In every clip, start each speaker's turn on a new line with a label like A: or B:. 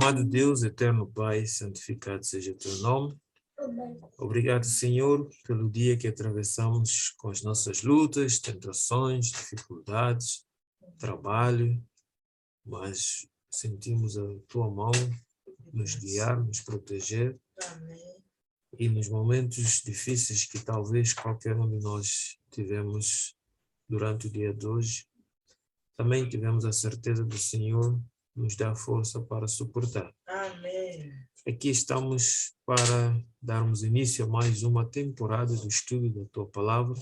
A: Amado Deus, eterno Pai, santificado seja o teu nome. Obrigado, Senhor, pelo dia que atravessamos com as nossas lutas, tentações, dificuldades, trabalho, mas sentimos a tua mão nos guiar, nos proteger. E nos momentos difíceis que talvez qualquer um de nós tivemos durante o dia de hoje, também tivemos a certeza do Senhor nos dar força para suportar.
B: Amém.
A: Aqui estamos para darmos início a mais uma temporada do estudo da Tua Palavra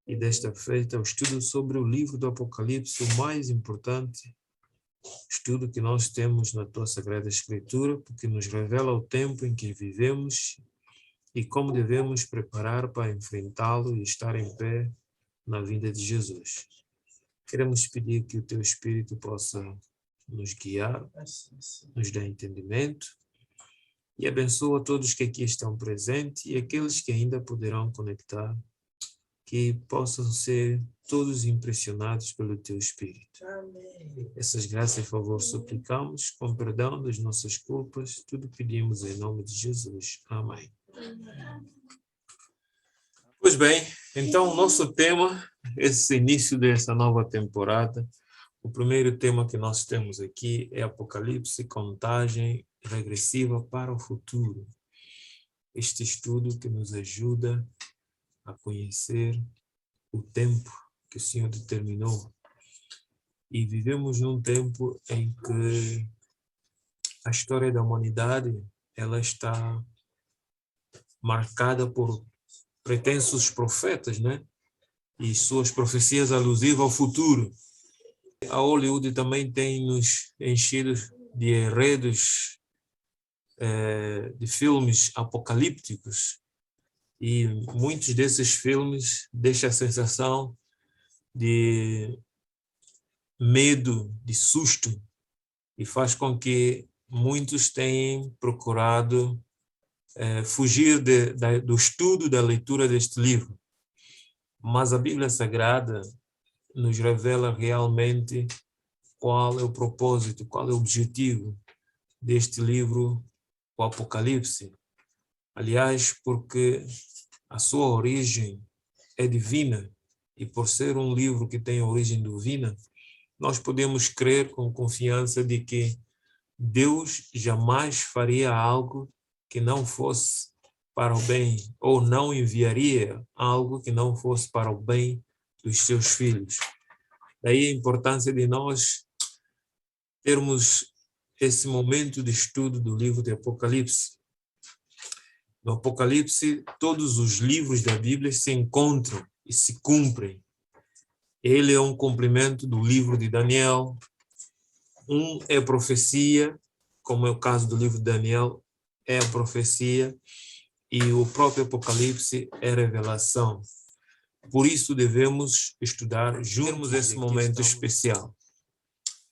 A: e desta feita o estudo sobre o livro do Apocalipse, o mais importante estudo que nós temos na Tua Sagrada Escritura, porque nos revela o tempo em que vivemos e como devemos preparar para enfrentá-lo e estar em pé na vinda de Jesus. Queremos pedir que o Teu Espírito possa nos guiar, nos dar entendimento e abençoa todos que aqui estão presentes e aqueles que ainda poderão conectar, que possam ser todos impressionados pelo Teu Espírito.
B: Amém.
A: Essas graças e favor suplicamos, com perdão das nossas culpas, tudo pedimos em nome de Jesus. Amém. Pois bem, então o nosso tema, esse início dessa nova temporada, o primeiro tema que nós temos aqui é Apocalipse, contagem regressiva para o futuro. Este estudo que nos ajuda a conhecer o tempo que o Senhor determinou. E vivemos num tempo em que a história da humanidade ela está marcada por pretensos profetas, né? E suas profecias alusivas ao futuro. A Hollywood também tem nos enchido de enredos de filmes apocalípticos e muitos desses filmes deixam a sensação de medo, de susto e faz com que muitos tenham procurado fugir do estudo, da leitura deste livro. Mas a Bíblia Sagrada nos revela realmente qual é o propósito, qual é o objetivo deste livro, o Apocalipse. Aliás, porque a sua origem é divina e por ser um livro que tem origem divina, nós podemos crer com confiança de que Deus jamais faria algo que não fosse para o bem, ou não enviaria algo que não fosse para o bem dos seus filhos. Daí a importância de nós termos esse momento de estudo do livro de Apocalipse. No Apocalipse, todos os livros da Bíblia se encontram e se cumprem. Ele é um cumprimento do livro de Daniel. Um é profecia, como é o caso do livro de Daniel, é a profecia, e o próprio Apocalipse é revelação. Por isso devemos estudar juntos esse momento especial.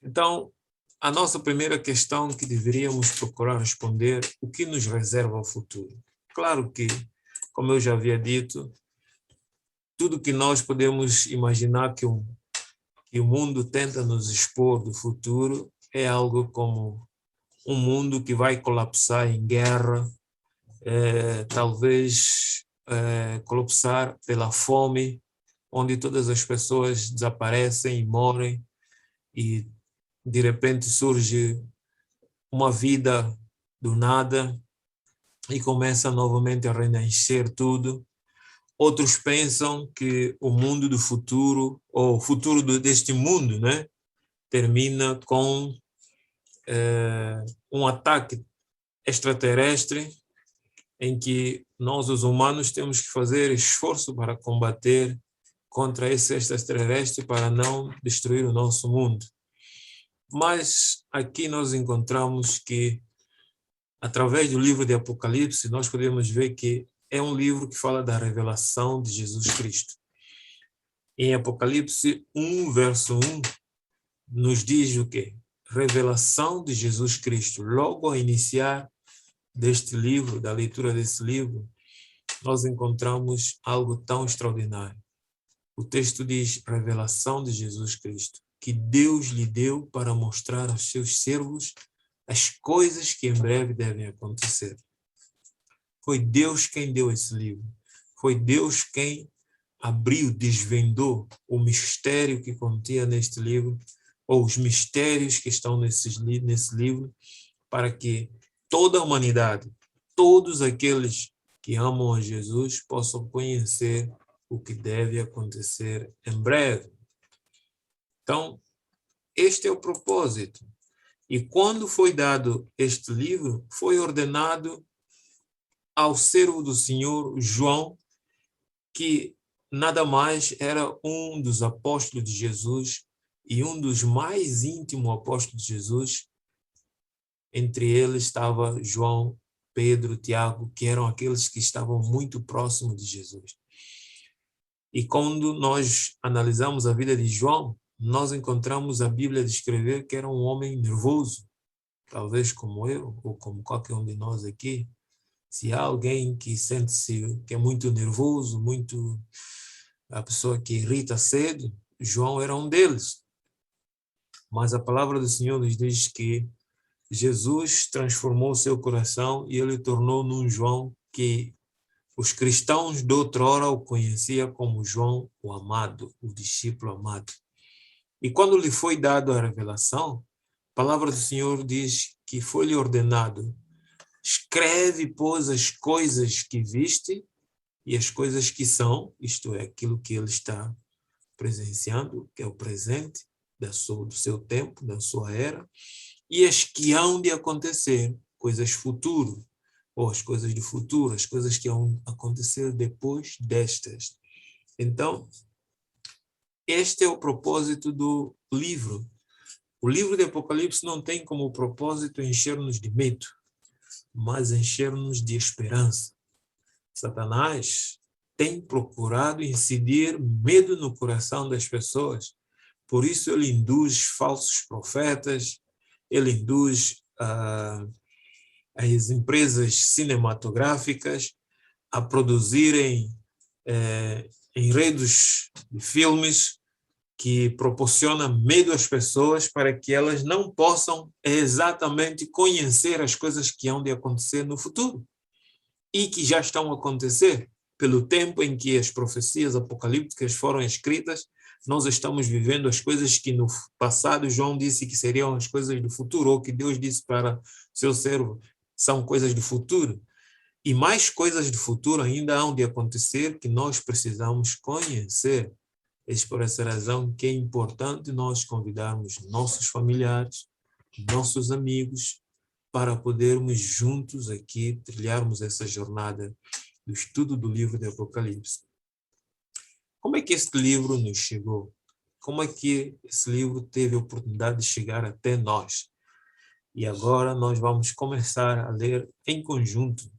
A: Então, a nossa primeira questão que deveríamos procurar responder, o que nos reserva o futuro? Claro que, como eu já havia dito, tudo que nós podemos imaginar que o mundo tenta nos expor do futuro é algo como um mundo que vai colapsar em guerra, talvez colapsar pela fome, onde todas as pessoas desaparecem e morrem e de repente surge uma vida do nada e começa novamente a renascer tudo. Outros pensam que o mundo do futuro, ou o futuro deste mundo, né, termina com um ataque extraterrestre em que nós, os humanos, temos que fazer esforço para combater contra esse extraterrestre para não destruir o nosso mundo. Mas aqui nós encontramos que, através do livro de Apocalipse, nós podemos ver que é um livro que fala da revelação de Jesus Cristo. Em Apocalipse 1, verso 1, nos diz o quê? Revelação de Jesus Cristo. Logo ao iniciar deste livro, da leitura desse livro, nós encontramos algo tão extraordinário. O texto diz revelação de Jesus Cristo, que Deus lhe deu para mostrar aos seus servos as coisas que em breve devem acontecer. Foi Deus quem deu esse livro. Foi Deus quem abriu, desvendou o mistério que continha neste livro, ou os mistérios que estão nesse livro, para que toda a humanidade, todos aqueles que amam a Jesus, possam conhecer o que deve acontecer em breve. Então, este é o propósito. E quando foi dado este livro, foi ordenado ao servo do Senhor, João, que nada mais era um dos apóstolos de Jesus e um dos mais íntimos apóstolos de Jesus. Entre eles estava João, Pedro, Tiago, que eram aqueles que estavam muito próximos de Jesus. E quando nós analisamos a vida de João, nós encontramos a Bíblia descrever que era um homem nervoso, talvez como eu, ou como qualquer um de nós aqui. Se há alguém que sente-se que é muito nervoso, a pessoa que irrita cedo, João era um deles. Mas a palavra do Senhor nos diz que Jesus transformou seu coração e ele tornou num João que os cristãos de outrora o conheciam como João o amado, o discípulo amado. E quando lhe foi dado a revelação, a palavra do Senhor diz que foi-lhe ordenado: escreve, pois, as coisas que viste e as coisas que são, isto é, aquilo que ele está presenciando, que é o presente do seu tempo, da sua era, e as que hão de acontecer, coisas futuras, ou as coisas do futuro, as coisas que vão acontecer depois destas. Então, este é o propósito do livro. O livro de Apocalipse não tem como propósito encher-nos de medo, mas encher-nos de esperança. Satanás tem procurado incidir medo no coração das pessoas. Por isso ele induz falsos profetas, ele induz as empresas cinematográficas a produzirem enredos de filmes que proporcionam medo às pessoas para que elas não possam exatamente conhecer as coisas que hão de acontecer no futuro e que já estão a acontecer pelo tempo em que as profecias apocalípticas foram escritas. Nós estamos vivendo as coisas que no passado João disse que seriam as coisas do futuro, ou que Deus disse para seu servo, são coisas do futuro. E mais coisas do futuro ainda hão de acontecer que nós precisamos conhecer. É por essa razão que é importante nós convidarmos nossos familiares, nossos amigos, para podermos juntos aqui trilharmos essa jornada do estudo do livro de Apocalipse. Como é que este livro nos chegou? Como é que esse livro teve a oportunidade de chegar até nós? E agora nós vamos começar a ler em conjunto,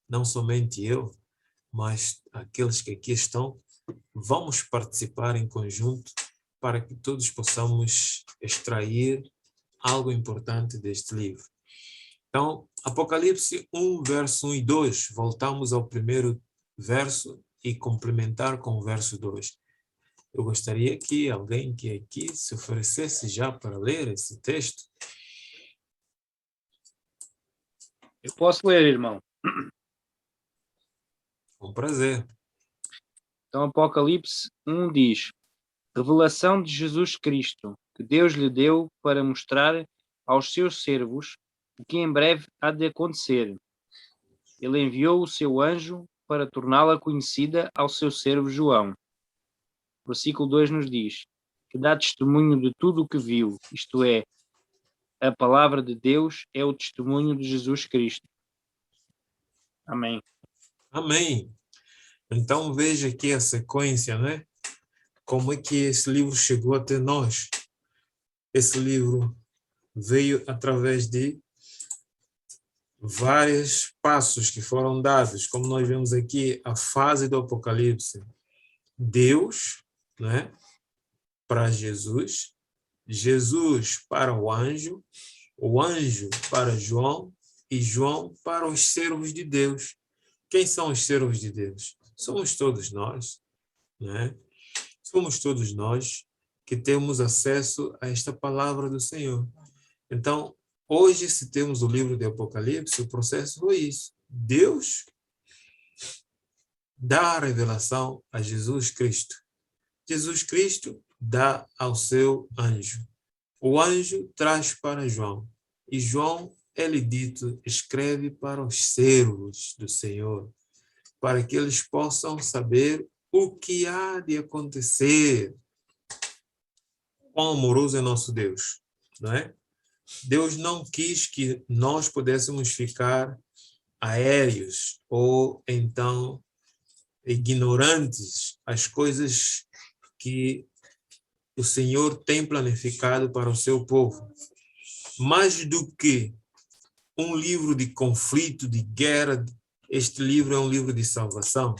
A: não somente eu, mas aqueles que aqui estão, vamos participar em conjunto para que todos possamos extrair algo importante deste livro. Então, Apocalipse 1, verso 1 e 2, voltamos ao primeiro verso e complementar com o verso 2. Eu gostaria que alguém que aqui se oferecesse já para ler esse texto.
B: Eu posso ler, irmão.
A: Com prazer.
B: Então, Apocalipse 1 diz: revelação de Jesus Cristo, que Deus lhe deu para mostrar aos seus servos o que em breve há de acontecer. Ele enviou o seu anjo para torná-la conhecida ao seu servo João. Versículo 2 nos diz que dá testemunho de tudo o que viu, isto é, a palavra de Deus é o testemunho de Jesus Cristo. Amém.
A: Amém. Então veja aqui a sequência, né? Como é que esse livro chegou até nós? Esse livro veio através de vários passos que foram dados, como nós vemos aqui, a fase do Apocalipse. Deus, né, para Jesus, Jesus para o anjo para João e João para os servos de Deus. Quem são os servos de Deus? Somos todos nós, né? Somos todos nós que temos acesso a esta palavra do Senhor. Então, Hoje, se temos o livro de Apocalipse, o processo foi isso. Deus dá a revelação a Jesus Cristo. Jesus Cristo dá ao seu anjo. O anjo traz para João. E João, ele dito, escreve para os servos do Senhor, para que eles possam saber o que há de acontecer. Quão amoroso é nosso Deus, não é? Deus não quis que nós pudéssemos ficar aéreos ou então ignorantes as coisas que o Senhor tem planificado para o seu povo. Mais do que um livro de conflito, de guerra, este livro é um livro de salvação.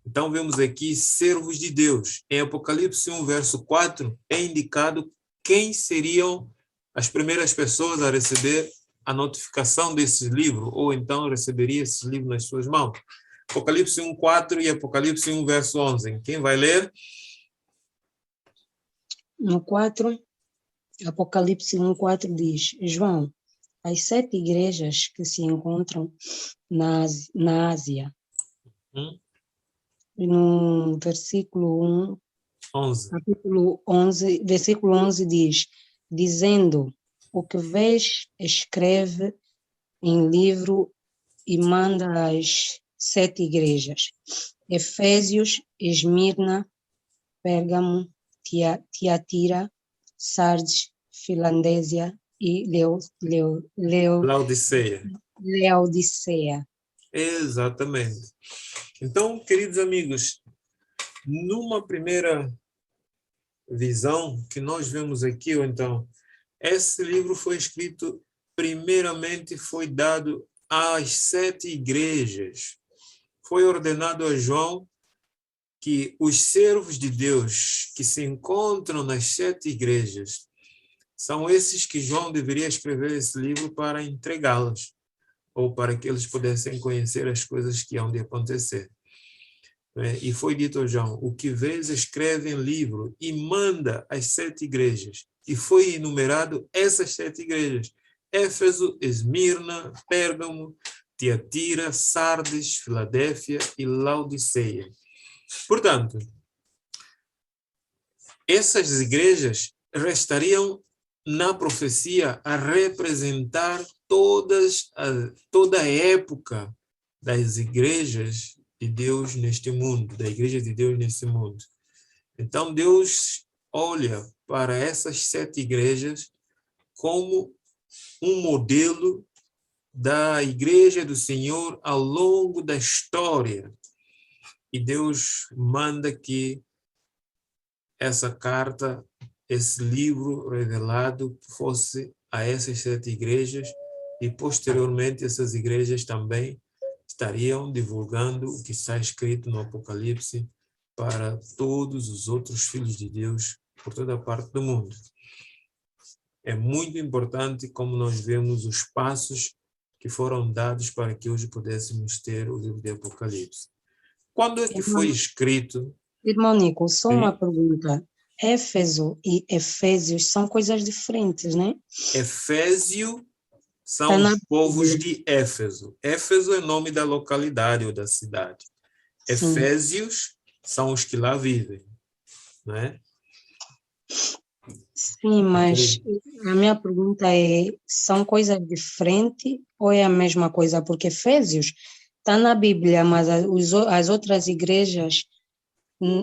A: Então, vemos aqui servos de Deus. Em Apocalipse 1, verso 4, é indicado quem seriam as primeiras pessoas a receber a notificação desse livro, ou então receberia esse livro nas suas mãos. Apocalipse 1, 4 e Apocalipse 1, verso 11. Quem vai ler?
C: No 4, Apocalipse 1:4 diz: João, as 7 igrejas que se encontram na Ásia. No versículo
A: 11.
C: Capítulo 11, versículo 11 diz: dizendo, o que vês, escreve em livro e manda às 7 igrejas: Efésios, Esmirna, Pérgamo, Tiatira, Sardes, Filadélfia e
A: Laodiceia.
C: Laodiceia.
A: Exatamente. Então, queridos amigos, numa primeira visão que nós vemos aqui, ou então, esse livro foi escrito, primeiramente foi dado às 7 igrejas. Foi ordenado a João que os servos de Deus que se encontram nas 7 igrejas são esses que João deveria escrever esse livro para entregá-los, ou para que eles pudessem conhecer as coisas que hão de acontecer. E foi dito a João, o que vês, escreve em livro e manda às 7 igrejas. E foi enumerado essas 7 igrejas: Éfeso, Esmirna, Pérgamo, Tiatira, Sardes, Filadélfia e Laodiceia. Portanto, essas igrejas restariam na profecia a representar toda a época das igrejas de Deus neste mundo, da igreja de Deus neste mundo. Então, Deus olha para essas 7 igrejas como um modelo da igreja do Senhor ao longo da história. E Deus manda que essa carta, esse livro revelado fosse a essas 7 igrejas, e posteriormente essas igrejas também estariam divulgando o que está escrito no Apocalipse para todos os outros filhos de Deus por toda a parte do mundo. É muito importante como nós vemos os passos que foram dados para que hoje pudéssemos ter o livro de Apocalipse. Quando é que foi escrito?
C: Irmão Nico, só
A: Sim.
C: uma pergunta. Éfeso e Efésios são coisas diferentes, né?
A: Efésio são
C: Tá na
A: os povos
C: Bíblia.
A: de Éfeso. Éfeso é o nome da localidade ou da cidade.
C: Sim.
A: Efésios são os que lá vivem, né?
C: Sim, mas a minha pergunta é, são coisas diferentes ou é a mesma coisa? Porque Efésios está na Bíblia, mas as outras igrejas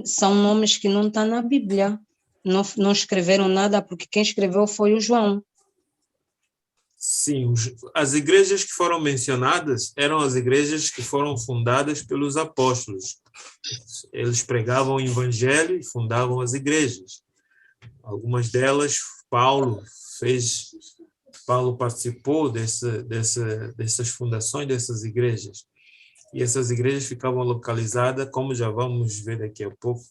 C: são nomes que não estão na Bíblia. Não escreveram nada porque quem escreveu foi o João.
A: Sim, as igrejas que foram mencionadas eram as igrejas que foram fundadas pelos apóstolos. Eles pregavam o evangelho e fundavam as igrejas. Algumas delas, Paulo participou dessas fundações dessas igrejas. E essas igrejas ficavam localizadas, como já vamos ver daqui a pouco,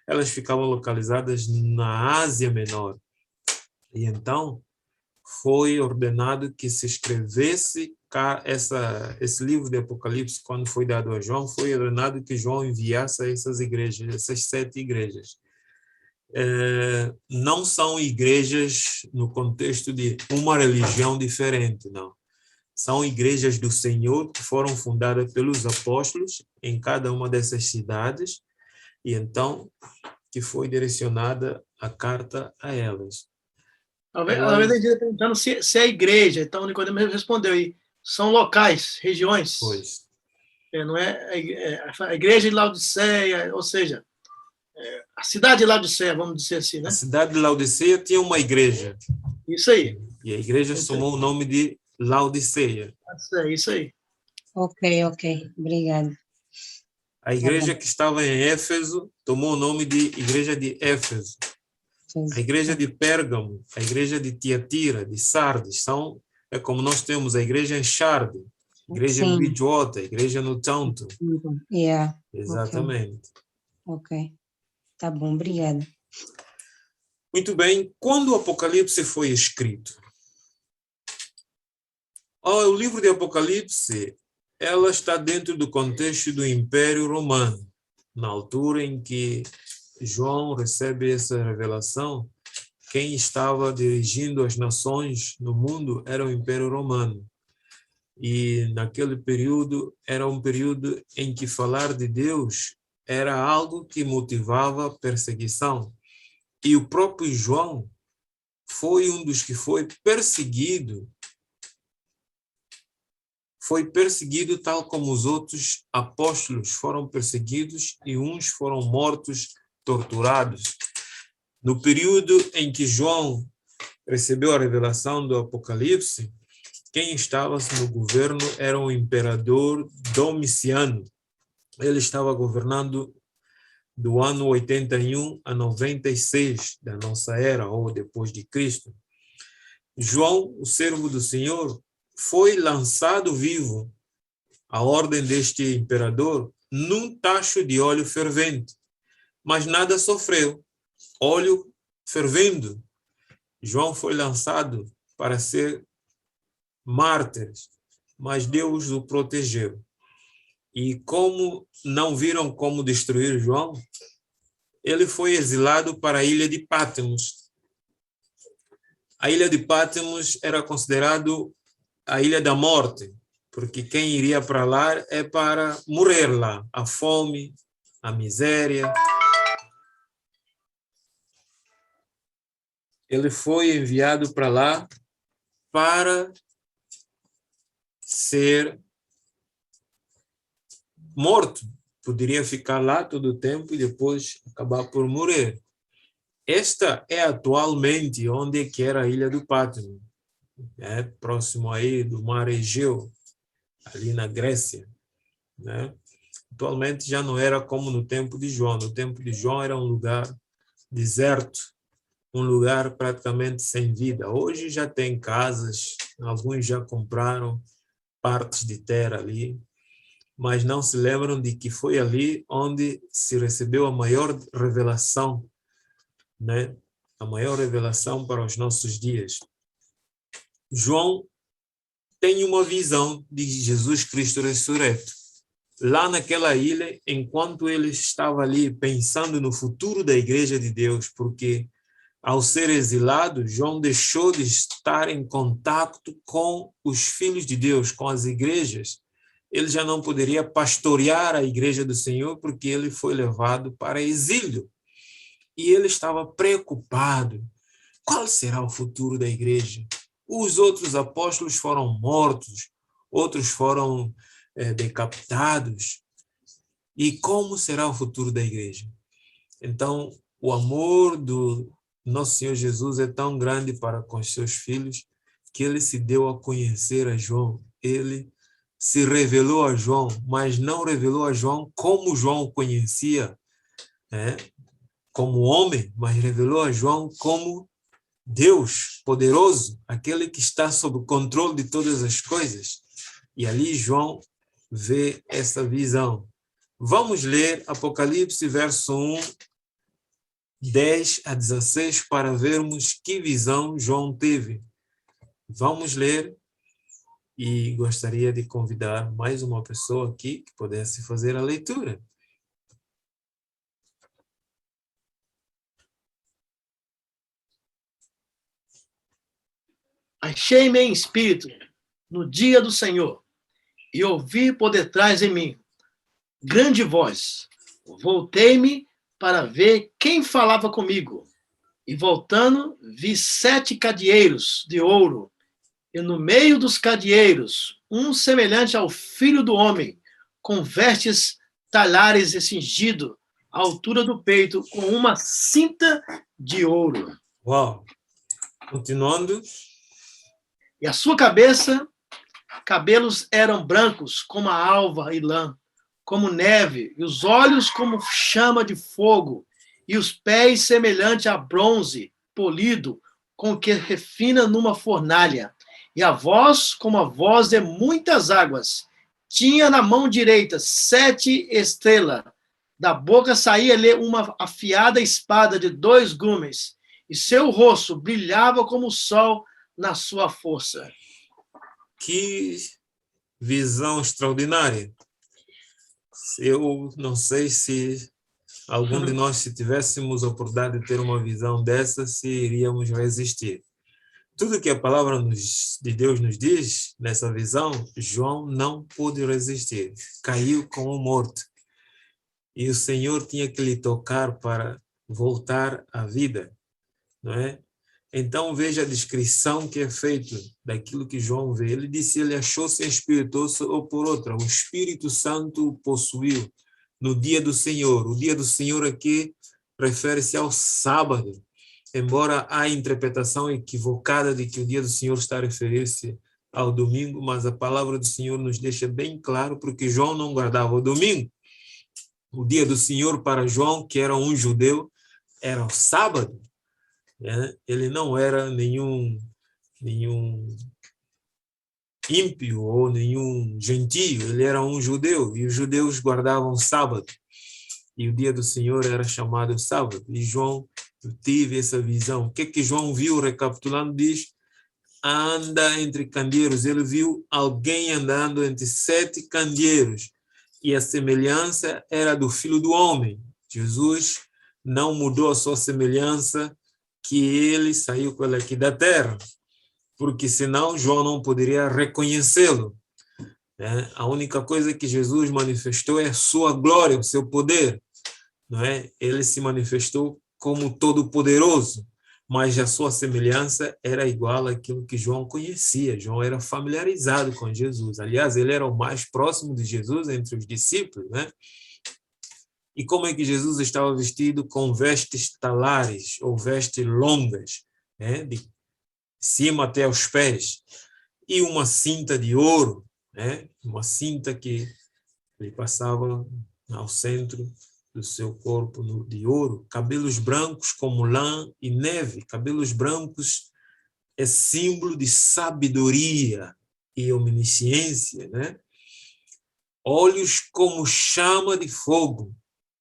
A: elas ficavam localizadas na Ásia Menor. E então, foi ordenado que se escrevesse esse livro de Apocalipse, quando foi dado a João, foi ordenado que João enviasse a essas igrejas, essas 7 igrejas. não são igrejas no contexto de uma religião diferente, não. São igrejas do Senhor que foram fundadas pelos apóstolos em cada uma dessas cidades, e então que foi direcionada a carta a elas.
D: Talvez a gente esteja perguntando se é igreja. Então, o Nicodemo respondeu aí. São locais, regiões.
A: Pois.
D: Não é a igreja de Laodiceia, ou seja, a cidade de Laodiceia, vamos dizer assim, né?
A: A cidade de Laodiceia tinha uma igreja.
D: Isso aí.
A: E a igreja tomou o nome de Laodiceia.
D: É isso aí.
C: Ok. Obrigada.
A: A igreja que estava em Éfeso tomou o nome de Igreja de Éfeso. A igreja de Pérgamo, a igreja de Tiatira, de Sardes, é como nós temos a igreja em Charde, a igreja em Bridgewater, a igreja no Taunton.
C: Yeah.
A: Exatamente.
C: Ok. Tá bom, obrigada.
A: Muito bem. Quando o Apocalipse foi escrito? O livro de Apocalipse, ela está dentro do contexto do Império Romano. Na altura em que João recebe essa revelação, quem estava dirigindo as nações no mundo era o Império Romano. E naquele período, era um período em que falar de Deus era algo que motivava perseguição. E o próprio João foi um dos que foi perseguido tal como os outros apóstolos foram perseguidos e uns foram mortos, torturados. No período em que João recebeu a revelação do Apocalipse, quem estava no governo era o imperador Domiciano. Ele estava governando do ano 81 a 96 da nossa era, ou depois de Cristo. João, o servo do Senhor, foi lançado vivo à ordem deste imperador num tacho de óleo fervente, mas nada sofreu. Óleo fervendo. João foi lançado para ser mártir, mas Deus o protegeu. E como não viram como destruir João, ele foi exilado para a ilha de Patmos. A ilha de Patmos era considerado a ilha da morte, porque quem iria para lá é para morrer lá. A fome, a miséria. Ele foi enviado para lá para ser morto. Poderia ficar lá todo o tempo e depois acabar por morrer. Esta é atualmente onde que era a ilha do Patmos, próximo aí do mar Egeu, ali na Grécia, né? Atualmente já não era como no tempo de João. No tempo de João era um lugar deserto, um lugar praticamente sem vida. Hoje já tem casas, alguns já compraram partes de terra ali, mas não se lembram de que foi ali onde se recebeu a maior revelação, né? A maior revelação para os nossos dias. João tem uma visão de Jesus Cristo ressurreto. Lá naquela ilha, enquanto ele estava ali pensando no futuro da Igreja de Deus, porque ao ser exilado, João deixou de estar em contato com os filhos de Deus, com as igrejas. Ele já não poderia pastorear a Igreja do Senhor, porque ele foi levado para exílio. E ele estava preocupado. Qual será o futuro da igreja? Os outros apóstolos foram mortos, outros foram decapitados. E como será o futuro da igreja? Então, o amor do nosso Senhor Jesus é tão grande para com os seus filhos que ele se deu a conhecer a João. Ele se revelou a João, mas não revelou a João como João o conhecia, como homem, mas revelou a João como Deus poderoso, aquele que está sob o controle de todas as coisas. E ali João vê essa visão. Vamos ler Apocalipse, verso 1, 10 a 16, para vermos que visão João teve. Vamos ler, e gostaria de convidar mais uma pessoa aqui que pudesse fazer a leitura.
D: Achei-me em espírito no dia do Senhor e ouvi por detrás de mim grande voz. Voltei-me para ver quem falava comigo. E voltando, vi 7 candeeiros de ouro, e no meio dos candeeiros, um semelhante ao Filho do Homem, com vestes talhares e cingido à altura do peito, com uma cinta de ouro.
A: Uau! Continuando.
D: E a sua cabeça, cabelos eram brancos como a alva e lã, como neve, e os olhos como chama de fogo, e os pés semelhante a bronze polido, com que refina numa fornalha, e a voz como a voz de muitas águas. Tinha na mão direita 7 estrelas, da boca saía-lhe uma afiada espada de 2 gumes, e seu rosto brilhava como o sol na sua força.
A: Que visão extraordinária. Eu não sei se algum de nós, se tivéssemos a oportunidade de ter uma visão dessa, se iríamos resistir. Tudo que a palavra de Deus nos diz nessa visão, João não pôde resistir. Caiu como morto. E o Senhor tinha que lhe tocar para voltar à vida, não é? Então veja a descrição que é feita daquilo que João vê. Ele disse, ele achou-se espirituoso ou por outra. O Espírito Santo o possuiu no dia do Senhor. O dia do Senhor aqui refere-se ao sábado, embora há interpretação equivocada de que o dia do Senhor está a referir-se ao domingo, mas a palavra do Senhor nos deixa bem claro, porque João não guardava o domingo. O dia do Senhor para João, que era um judeu, era o sábado. Ele não era nenhum ímpio ou nenhum gentio, ele era um judeu, e os judeus guardavam o sábado, e o dia do Senhor era chamado sábado, e João teve essa visão. O que João viu, recapitulando, diz, anda entre candeeiros, ele viu alguém andando entre 7 candeeiros, e a semelhança era do Filho do Homem. Jesus não mudou a sua semelhança, que ele saiu com ele aqui da terra, porque senão João não poderia reconhecê-lo. A única coisa que Jesus manifestou é a sua glória, o seu poder. Não é? Ele se manifestou como todo-poderoso, mas a sua semelhança era igual àquilo que João conhecia. João era familiarizado com Jesus. Aliás, ele era o mais próximo de Jesus entre os discípulos, né? E como é que Jesus estava vestido? Com vestes talares, ou vestes longas, né? De cima até os pés, e uma cinta de ouro, né? Uma cinta que lhe passava ao centro do seu corpo de ouro, cabelos brancos como lã e neve. Cabelos brancos é símbolo de sabedoria e omnisciência, né? Olhos como chama de fogo,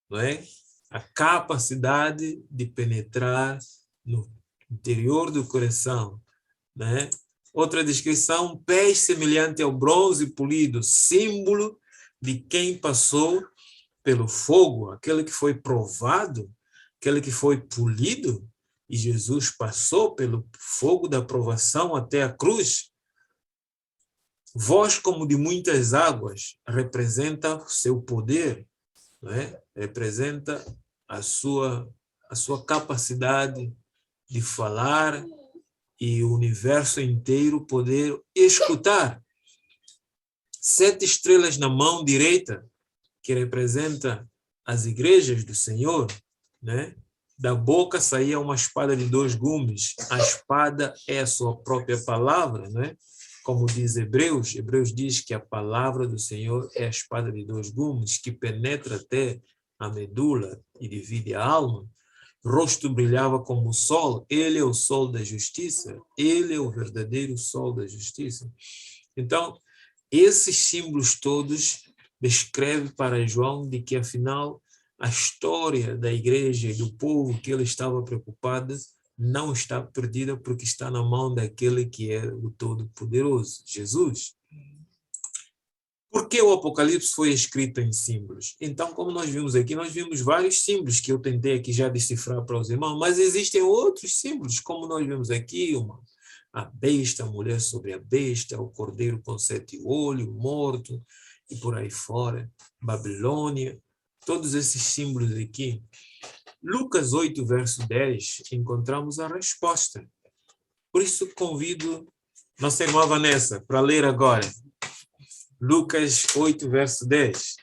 A: não é? A capacidade de penetrar no interior do coração, né? Outra descrição, pés semelhante ao bronze polido, símbolo de quem passou pelo fogo, aquele que foi provado, aquele que foi polido, e Jesus passou pelo fogo da provação até a cruz. Voz como de muitas águas, representa o seu poder, não é? Representa a sua capacidade de falar e o universo inteiro poder escutar. 7 estrelas na mão direita, que representa as igrejas do Senhor, né? Da boca saía uma espada de 2 gumes. A espada é a sua própria palavra, né? Como diz Hebreus diz que a palavra do Senhor é a espada de 2 gumes, que penetra até a medula e divide a alma. Rosto brilhava como o sol, ele é o sol da justiça, ele é o verdadeiro sol da justiça. Então, esses símbolos todos descrevem para João de que, afinal, a história da igreja e do povo que ele estava preocupado não está perdida, porque está na mão daquele que é o Todo-Poderoso, Jesus. Por que o Apocalipse foi escrito em símbolos? Então, como nós vimos aqui, nós vimos vários símbolos que eu tentei aqui já decifrar para os irmãos, mas existem outros símbolos, como nós vimos aqui, a besta, a mulher sobre a besta, o cordeiro com 7 olhos, morto, e por aí fora, Babilônia, todos esses símbolos aqui. Lucas 8, verso 10, encontramos a resposta. Por isso convido nossa irmã Vanessa para ler agora. Lucas 8, verso 10.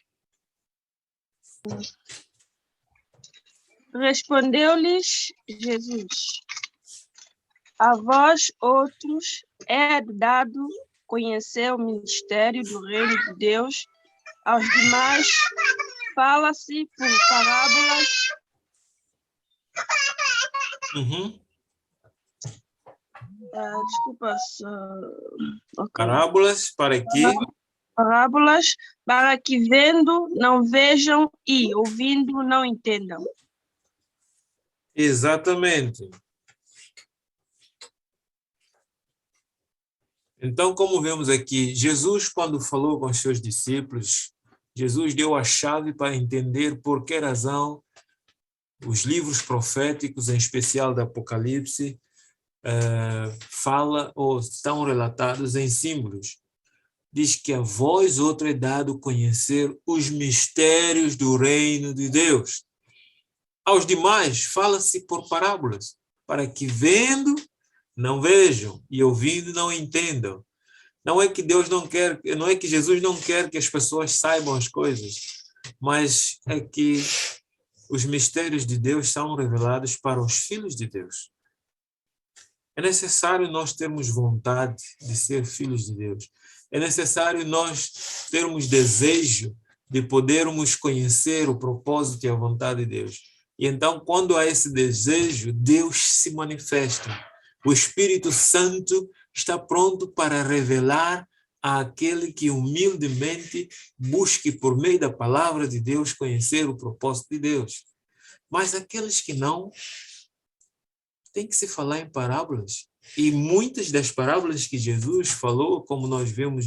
E: Respondeu-lhes Jesus: a vós outros é dado conhecer o mistério do reino de Deus, aos demais fala-se por parábolas. Desculpa. Okay.
A: Parábolas para que?
E: Parábolas para que vendo não vejam e ouvindo não entendam.
A: Exatamente. Então, como vemos aqui, Jesus, quando falou com os seus discípulos, Jesus deu a chave para entender por que razão os livros proféticos, em especial do Apocalipse, fala ou estão relatados em símbolos. Diz que a vós outro é dado conhecer os mistérios do reino de Deus. Aos demais fala-se por parábolas, para que vendo não vejam e ouvindo não entendam. Não é que Deus não quer, não é que Jesus não quer que as pessoas saibam as coisas, mas é que os mistérios de Deus são revelados para os filhos de Deus. É necessário nós termos vontade de ser filhos de Deus. É necessário nós termos desejo de podermos conhecer o propósito e a vontade de Deus. E então, quando há esse desejo, Deus se manifesta. O Espírito Santo está pronto para revelar àquele que humildemente busque, por meio da palavra de Deus, conhecer o propósito de Deus. Mas aqueles que não, tem que se falar em parábolas. E muitas das parábolas que Jesus falou, como nós vemos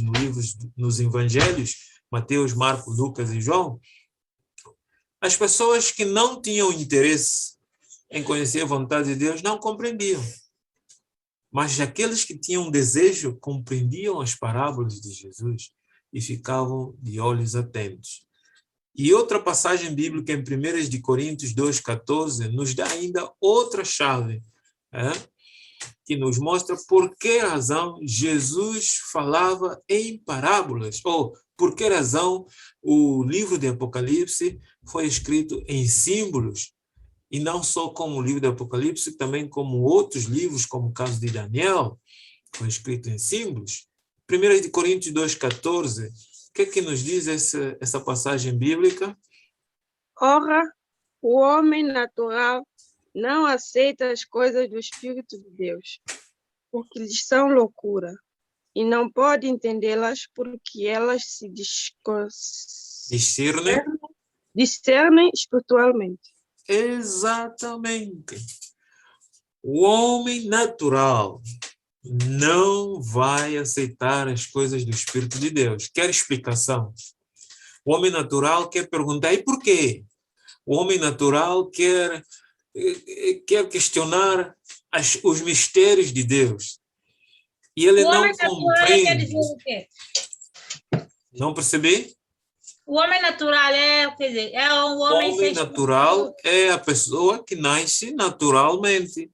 A: nos evangelhos, Mateus, Marcos, Lucas e João, as pessoas que não tinham interesse em conhecer a vontade de Deus não compreendiam. Mas aqueles que tinham desejo compreendiam as parábolas de Jesus e ficavam de olhos atentos. E outra passagem bíblica em 1 de Coríntios 2,14 nos dá ainda outra chave, que nos mostra por que razão Jesus falava em parábolas, ou por que razão o livro de Apocalipse foi escrito em símbolos, e não só como o livro de Apocalipse, também como outros livros, como o caso de Daniel, foi escrito em símbolos. 1 de Coríntios 2,14, o que é que nos diz essa passagem bíblica?
E: Ora, o homem natural não aceita as coisas do Espírito de Deus, porque lhes são loucura, e não pode entendê-las porque elas se discernem espiritualmente.
A: Exatamente. O homem natural não vai aceitar as coisas do Espírito de Deus. Quer explicação? O homem natural quer perguntar, e por quê? O homem natural quer questionar os mistérios de Deus. E ele não compreende. Quer dizer o quê? Não percebi?
F: O homem natural quer dizer, é um homem...
A: O homem natural é a pessoa que nasce naturalmente.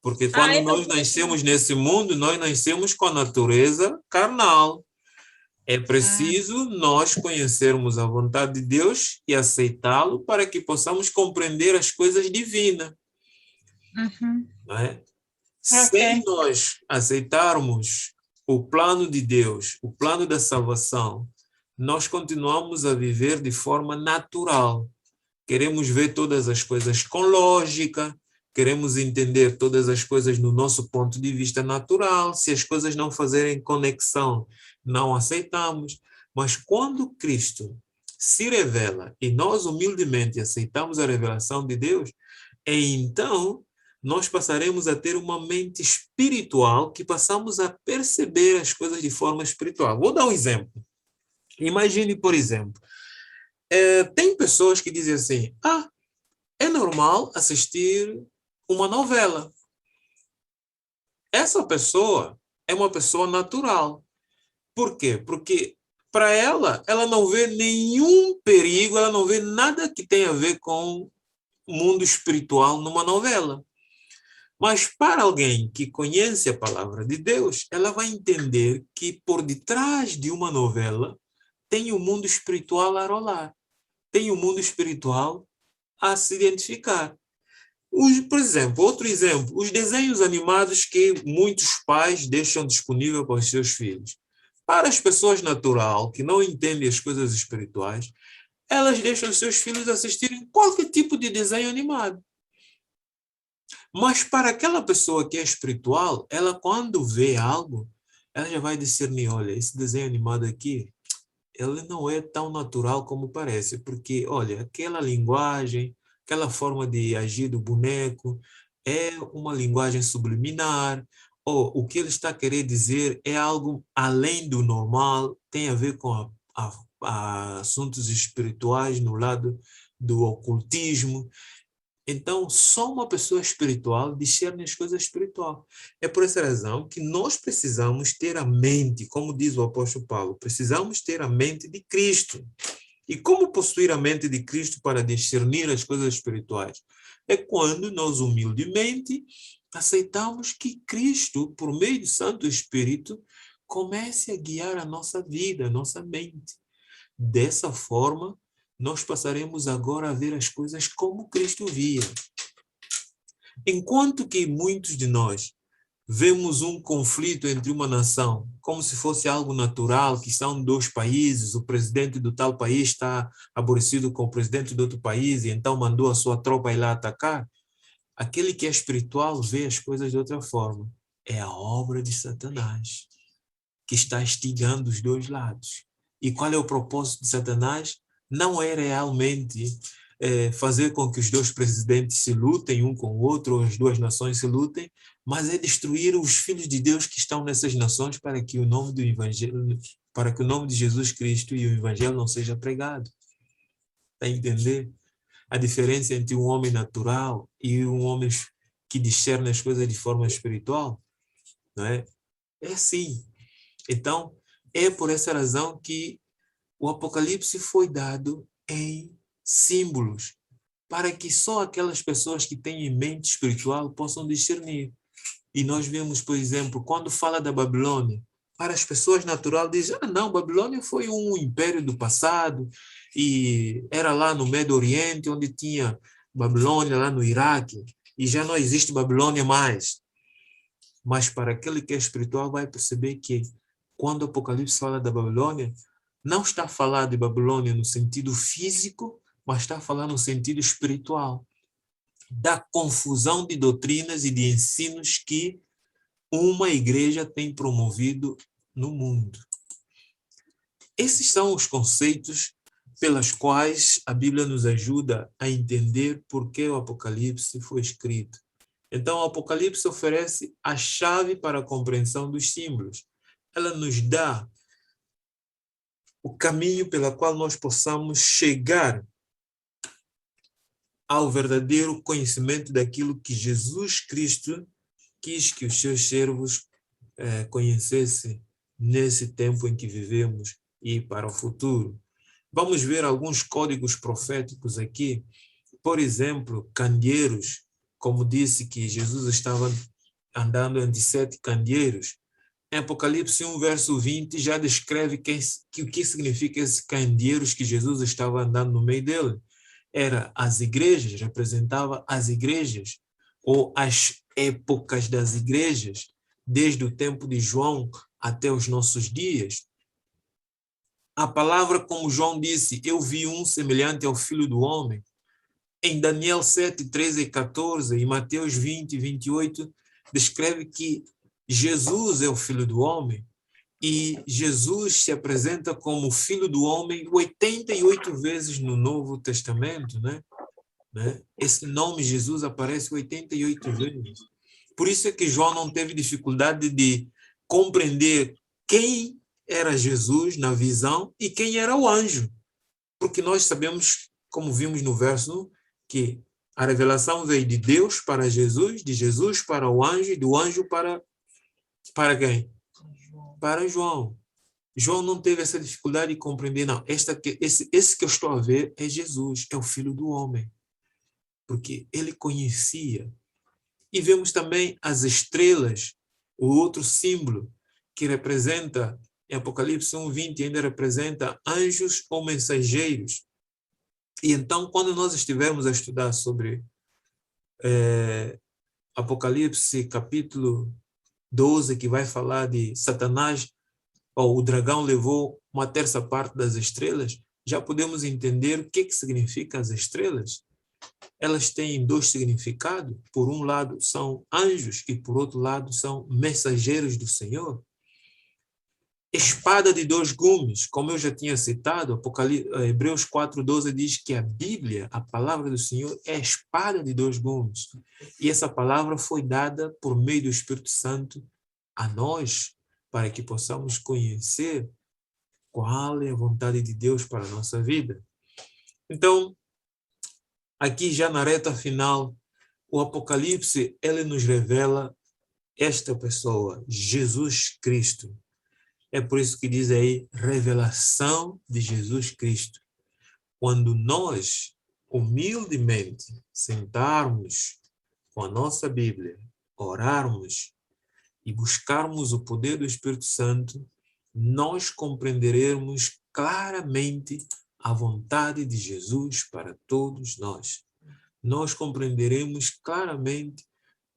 A: Porque quando nós nascemos nesse mundo, nós nascemos com a natureza carnal. É preciso nós conhecermos a vontade de Deus e aceitá-lo para que possamos compreender as coisas divinas. Não é? Sem nós aceitarmos o plano de Deus, o plano da salvação, nós continuamos a viver de forma natural. Queremos ver todas as coisas com lógica, queremos entender todas as coisas no nosso ponto de vista natural. Se as coisas não fazerem conexão, não aceitamos. Mas quando Cristo se revela e nós humildemente aceitamos a revelação de Deus, então nós passaremos a ter uma mente espiritual que passamos a perceber as coisas de forma espiritual. Vou dar um exemplo. Imagine, por exemplo, tem pessoas que dizem assim, é normal assistir uma novela. essa pessoa é uma pessoa natural. Por quê? Porque para ela não vê nenhum perigo, ela não vê nada que tenha a ver com o mundo espiritual numa novela. Mas para alguém que conhece a palavra de Deus, ela vai entender que por detrás de uma novela tem o mundo espiritual a rolar, tem o mundo espiritual a se identificar. Por exemplo, outro exemplo, os desenhos animados que muitos pais deixam disponível para os seus filhos. Para as pessoas naturais, que não entendem as coisas espirituais, elas deixam os seus filhos assistirem qualquer tipo de desenho animado. Mas para aquela pessoa que é espiritual, ela quando vê algo, ela já vai discernir, olha, esse desenho animado aqui, ele não é tão natural como parece, porque, olha, aquela linguagem, aquela forma de agir do boneco é uma linguagem subliminar, ou o que ele está querendo dizer é algo além do normal, tem a ver com a assuntos espirituais no lado do ocultismo. Então, só uma pessoa espiritual discerne as coisas espirituais. É por essa razão que nós precisamos ter a mente, como diz o apóstolo Paulo, precisamos ter a mente de Cristo. E como possuir a mente de Cristo para discernir as coisas espirituais? É quando nós humildemente aceitamos que Cristo, por meio do Santo Espírito, comece a guiar a nossa vida, a nossa mente. Dessa forma, nós passaremos agora a ver as coisas como Cristo via. Enquanto que muitos de nós vemos um conflito entre uma nação, como se fosse algo natural, que são dois países, o presidente do tal país está aborrecido com o presidente do outro país e então mandou a sua tropa ir lá atacar, aquele que é espiritual vê as coisas de outra forma. É a obra de Satanás, que está instigando os dois lados. E qual é o propósito de Satanás? Não é realmente fazer com que os dois presidentes se lutem um com o outro, ou as duas nações se lutem, mas é destruir os filhos de Deus que estão nessas nações para que o nome do evangelho, para que o nome de Jesus Cristo e o evangelho não seja pregado. Está a entender? A diferença entre um homem natural e um homem que discerne as coisas de forma espiritual, não é? É assim. Então, é por essa razão que o Apocalipse foi dado em símbolos, para que só aquelas pessoas que têm mente espiritual possam discernir. E nós vemos, por exemplo, quando fala da Babilônia, para as pessoas naturais dizem, não, Babilônia foi um império do passado, e era lá no Médio Oriente, onde tinha Babilônia, lá no Iraque, e já não existe Babilônia mais. Mas para aquele que é espiritual vai perceber que quando o Apocalipse fala da Babilônia, não está a falar de Babilônia no sentido físico, mas está a falar no sentido espiritual, da confusão de doutrinas e de ensinos que uma igreja tem promovido no mundo. Esses são os conceitos pelas quais a Bíblia nos ajuda a entender por que o Apocalipse foi escrito. Então, o Apocalipse oferece a chave para a compreensão dos símbolos. Ela nos dá o caminho pelo qual nós possamos chegar ao verdadeiro conhecimento daquilo que Jesus Cristo quis que os seus servos conhecessem nesse tempo em que vivemos e para o futuro. Vamos ver alguns códigos proféticos aqui. Por exemplo, candeeiros, como disse que Jesus estava andando entre 7 candeeiros. Em Apocalipse 1, verso 20, já descreve o que significa esses candeeiros que Jesus estava andando no meio dele. Era as igrejas, representava as igrejas, ou as épocas das igrejas, desde o tempo de João até os nossos dias. A palavra, como João disse, eu vi um semelhante ao Filho do Homem. Em Daniel 7, 13 e 14, e Mateus 20, 28, descreve que Jesus é o Filho do Homem, e Jesus se apresenta como Filho do Homem 88 vezes no Novo Testamento, né? Esse nome Jesus aparece 88 vezes. Por isso é que João não teve dificuldade de compreender quem era Jesus na visão e quem era o anjo, porque nós sabemos, como vimos no verso, que a revelação veio de Deus para Jesus, de Jesus para o anjo e do anjo para Para quem? Para João. João não teve essa dificuldade de compreender, não. Esse que eu estou a ver é Jesus, é o Filho do Homem. Porque ele conhecia. E vemos também as estrelas, o outro símbolo que representa, em Apocalipse 1:20, ainda representa anjos ou mensageiros. E então, quando nós estivermos a estudar sobre Apocalipse capítulo 12, que vai falar de Satanás, ou o dragão levou uma terça parte das estrelas, já podemos entender o que significa as estrelas. Elas têm dois significados. Por um lado são anjos e por outro lado são mensageiros do Senhor. Espada de dois gumes, como eu já tinha citado, Hebreus 4:12 diz que a Bíblia, a palavra do Senhor, é a espada de dois gumes. E essa palavra foi dada por meio do Espírito Santo a nós, para que possamos conhecer qual é a vontade de Deus para a nossa vida. Então, aqui já na reta final, o Apocalipse, ele nos revela esta pessoa, Jesus Cristo. É por isso que diz aí, revelação de Jesus Cristo. Quando nós, humildemente, sentarmos com a nossa Bíblia, orarmos e buscarmos o poder do Espírito Santo, nós compreenderemos claramente a vontade de Jesus para todos nós. Nós compreenderemos claramente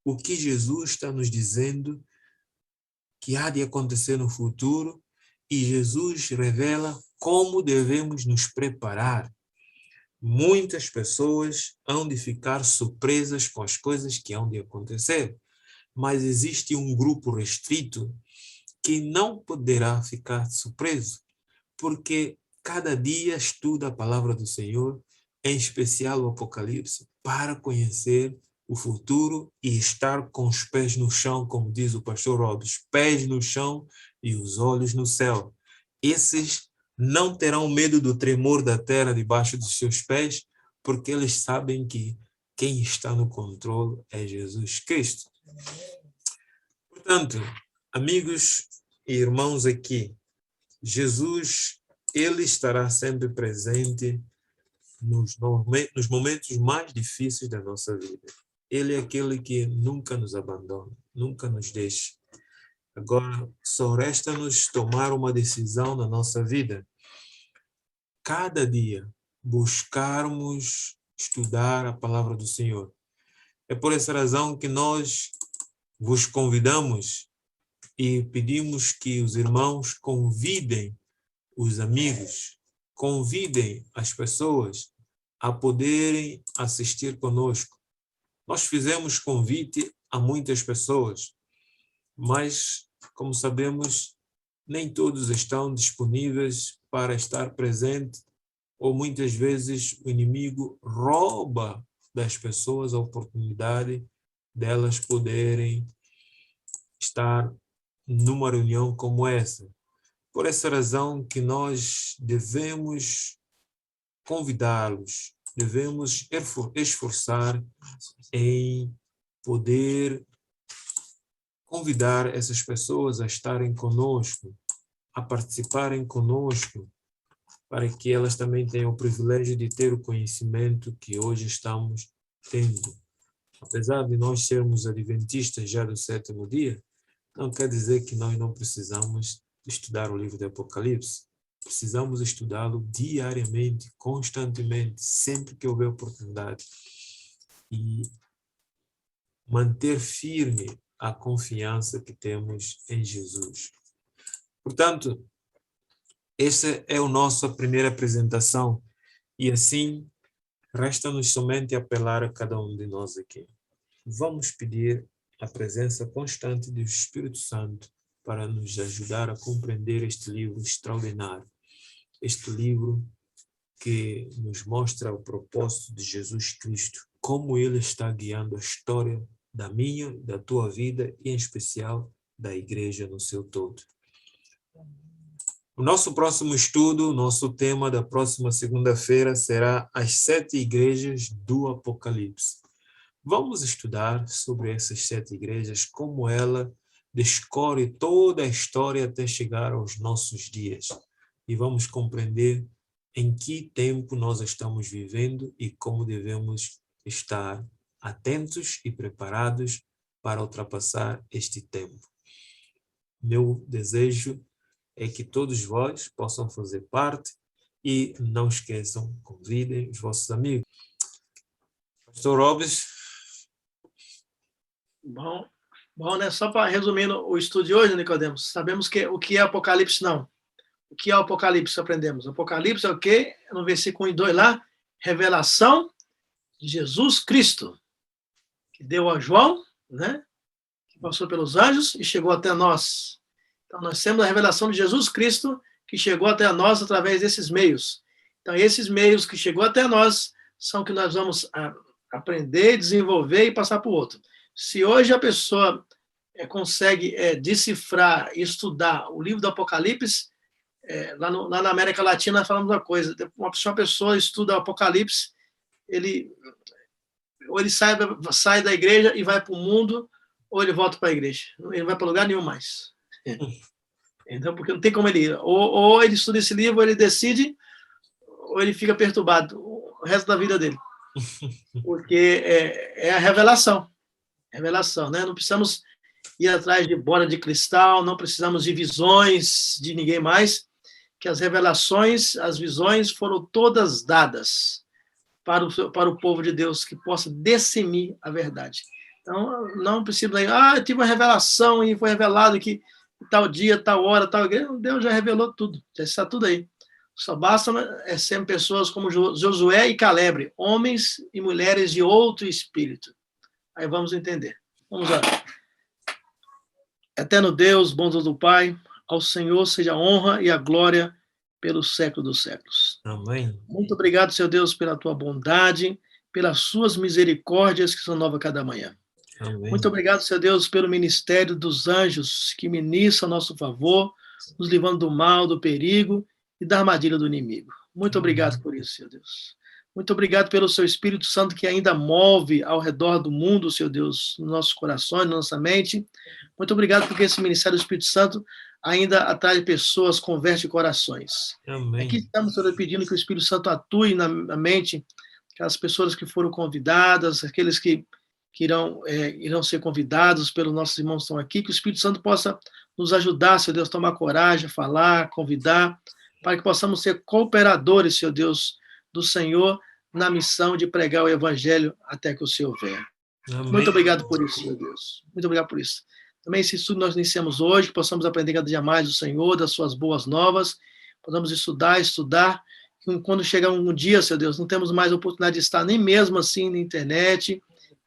A: o que Jesus está nos dizendo que há de acontecer no futuro, e Jesus revela como devemos nos preparar. Muitas pessoas hão de ficar surpresas com as coisas que hão de acontecer, mas existe um grupo restrito que não poderá ficar surpreso, porque cada dia estuda a palavra do Senhor, em especial o Apocalipse, para conhecer o futuro e estar com os pés no chão, como diz o pastor Rob, os pés no chão e os olhos no céu. Esses não terão medo do tremor da terra debaixo dos seus pés, porque eles sabem que quem está no controle é Jesus Cristo. Portanto, amigos e irmãos aqui, Jesus, ele estará sempre presente nos momentos mais difíceis da nossa vida. Ele é aquele que nunca nos abandona, nunca nos deixa. Agora, só resta-nos tomar uma decisão na nossa vida. Cada dia, buscarmos estudar a palavra do Senhor. É por essa razão que nós vos convidamos e pedimos que os irmãos convidem os amigos, convidem as pessoas a poderem assistir conosco. Nós fizemos convite a muitas pessoas, mas, como sabemos, nem todos estão disponíveis para estar presente, ou muitas vezes o inimigo rouba das pessoas a oportunidade delas poderem estar numa reunião como essa. Por essa razão que nós devemos convidá-los, devemos esforçar em poder convidar essas pessoas a estarem conosco, a participarem conosco, para que elas também tenham o privilégio de ter o conhecimento que hoje estamos tendo. Apesar de nós sermos adventistas já do 7º dia, não quer dizer que nós não precisamos estudar o livro do Apocalipse. Precisamos estudá-lo diariamente, constantemente, sempre que houver oportunidade. E manter firme a confiança que temos em Jesus. Portanto, essa é a nossa primeira apresentação. E assim, resta-nos somente apelar a cada um de nós aqui. Vamos pedir a presença constante do Espírito Santo para nos ajudar a compreender este livro extraordinário. Este livro que nos mostra o propósito de Jesus Cristo, como ele está guiando a história da minha, da tua vida e, em especial, da igreja no seu todo. O nosso próximo estudo, o nosso tema da próxima segunda-feira será as 7 igrejas do Apocalipse. Vamos estudar sobre essas 7 igrejas, como ela descorre toda a história até chegar aos nossos dias. E vamos compreender em que tempo nós estamos vivendo e como devemos estar atentos e preparados para ultrapassar este tempo. Meu desejo é que todos vós possam fazer parte e não esqueçam, convidem os vossos amigos. Pastor Robes.
D: Bom, né? Só para resumir o estudo de hoje, Nicodemos, sabemos que o que é Apocalipse não. O que é o Apocalipse? Aprendemos. Apocalipse é o quê? No versículo 1 e 2 lá, revelação de Jesus Cristo, que deu a João, né? Que passou pelos anjos e chegou até nós. Então, nós temos a revelação de Jesus Cristo que chegou até nós através desses meios. Então, esses meios que chegou até nós são que nós vamos aprender, desenvolver e passar para o outro. Se hoje a pessoa consegue decifrar e estudar o livro do Apocalipse, lá na América Latina nós falamos uma coisa, uma pessoa estuda o Apocalipse, ou ele sai da igreja e vai para o mundo, ou ele volta para a igreja. Ele não vai para lugar nenhum mais. Então, porque não tem como ele ir. Ou ele estuda esse livro, ou ele decide, ou ele fica perturbado o resto da vida dele. Porque é a revelação. Revelação, né? Não precisamos ir atrás de bola de cristal, não precisamos de visões de ninguém mais, que as revelações, as visões foram todas dadas para o povo de Deus, que possa discernir a verdade. Então, não precisa dizer, eu tive uma revelação e foi revelado que tal dia, tal hora, tal igreja. Deus já revelou tudo, já está tudo aí. Só basta serem pessoas como Josué e Calebre, homens e mulheres de outro espírito. Aí vamos entender. Vamos lá. Eterno Deus, bom Deus do Pai, ao Senhor seja a honra e a glória pelo século dos séculos.
A: Amém.
D: Muito obrigado, Senhor Deus, pela tua bondade, pelas suas misericórdias que são novas cada manhã.
A: Amém.
D: Muito obrigado, Senhor Deus, pelo ministério dos anjos que ministram a nosso favor, nos livrando do mal, do perigo e da armadilha do inimigo. Muito obrigado por isso, Senhor Deus. Muito obrigado pelo seu Espírito Santo que ainda move ao redor do mundo, Senhor Deus, nos nossos corações, na nossa mente. Muito obrigado porque esse ministério do Espírito Santo ainda atrai pessoas, converte corações.
A: Amém.
D: Aqui estamos, Senhor, pedindo que o Espírito Santo atue na mente, aquelas pessoas que foram convidadas, aqueles que irão ser convidados pelos nossos irmãos que estão aqui, que o Espírito Santo possa nos ajudar, Senhor Deus, a tomar coragem, falar, convidar, para que possamos ser cooperadores, Senhor Deus, do Senhor, na missão de pregar o Evangelho até que o Senhor venha.
A: Amém.
D: Muito obrigado por isso, Senhor Deus. Muito obrigado por isso. Também esse estudo nós iniciamos hoje, que possamos aprender cada dia mais do Senhor, das suas boas novas, possamos estudar, e quando chegar um dia, Senhor Deus, não temos mais oportunidade de estar nem mesmo assim na internet,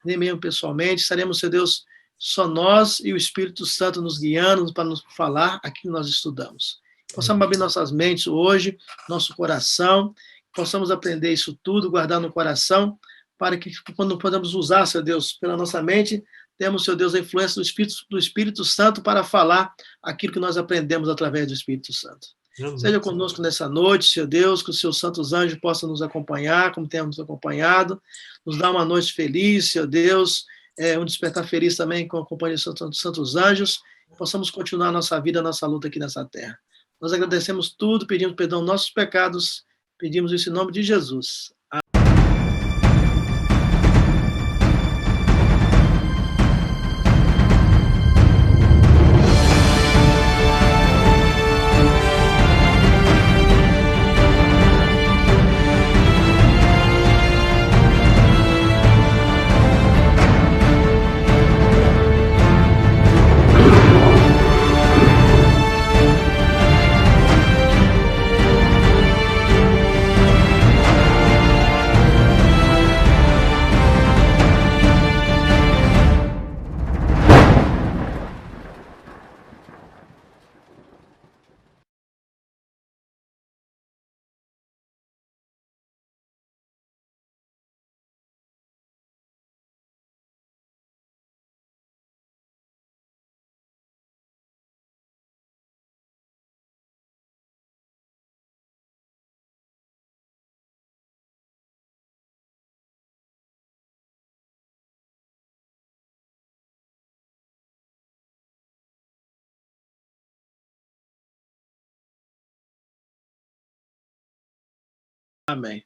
D: nem mesmo pessoalmente, estaremos, Senhor Deus, só nós e o Espírito Santo nos guiando para nos falar aquilo que nós estudamos. Possamos abrir nossas mentes hoje, nosso coração, possamos aprender isso tudo, guardar no coração, para que quando podamos usar, Senhor Deus, pela nossa mente, temos, Senhor Deus, a influência do Espírito Santo para falar aquilo que nós aprendemos através do Espírito Santo.
A: Amém.
D: Seja conosco nessa noite, Senhor Deus, que os seus santos anjos possam nos acompanhar, como temos acompanhado, nos dar uma noite feliz, Senhor Deus, um despertar feliz também com a companhia dos santos anjos, possamos continuar a nossa vida, a nossa luta aqui nessa terra. Nós agradecemos tudo, pedimos perdão dos nossos pecados, pedimos isso em nome de Jesus. Amém.